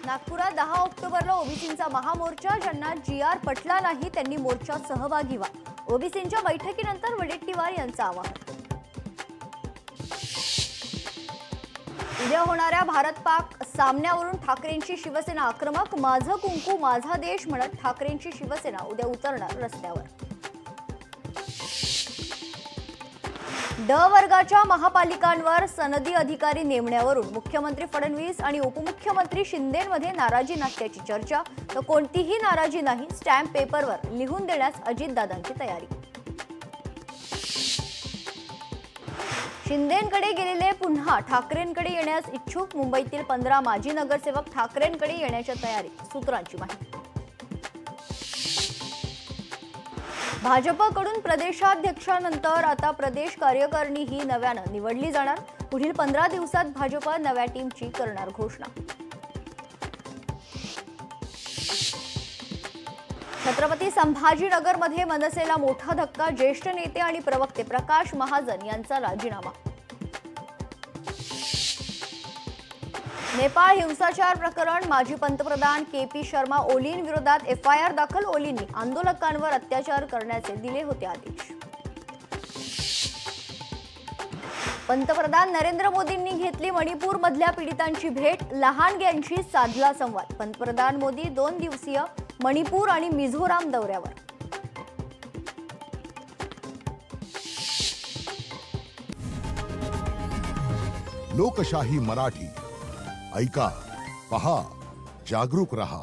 नागपुरात 10 ऑक्टोबरला ओबीसींचा महामोर्चा. ज्यांना जी.आर. पटला नाही त्यांनी मोर्चात सहभागी व्हा. ओबीसींच्या बैठकीनंतर वडेट्टीवार यांचं आवाहन. उद्या होणाऱ्या भारत-पाक सामन्यावरून ठाकरेंची शिवसेना आक्रमक. माझं कुंकू माझा देश म्हणत ठाकरेंची शिवसेना उद्या उतरणार रस्त्यावर. ड वर्गाच्या महापालिकांवर सनदी अधिकारी नेमण्यावरून मुख्यमंत्री फडणवीस आणि उपमुख्यमंत्री शिंदेंमध्ये नाराजी नाट्याची चर्चा. तर कोणतीही नाराजी नाही, स्टॅम्प पेपरवर लिहून देण्यास अजितदादांची तयारी. शिंदेंकडे गेलेले पुन्हा ठाकरेंकडे येण्यास इच्छुक. मुंबईतील 15 माजी नगरसेवक ठाकरेंकडे येण्याच्या तयारीत, सूत्रांची माहिती. भाजपकडून प्रदेशाध्यक्षानंतर आता प्रदेश कार्यकारिणी ही नव्यानं निवडली जाणार. पुढील 15 दिवसात भाजप नव्या टीमची करणार घोषणा. छत्रपती संभाजीनगरमध्ये मनसेला मोठा धक्का. ज्येष्ठ नेते आणि प्रवक्ते प्रकाश महाजन यांचा राजीनामा. नेपाळ हिंसाचार प्रकरण. माजी पंतप्रधान के.पी. शर्मा ओलीं विरोधात एफआयआर दाखल. ओलींनी आंदोलकांवर अत्याचार करण्याचे दिले होते आदेश. पंतप्रधान नरेंद्र मोदींनी घेतली मणिपूरमधल्या पीडितांची भेट. लहानग्यांशी साधला संवाद. पंतप्रधान मोदी 2 दिवसीय मणिपूर आणि मिझोराम दौऱ्यावर. लोकशाही मराठी ऐका, पहा, जागरूक रहा.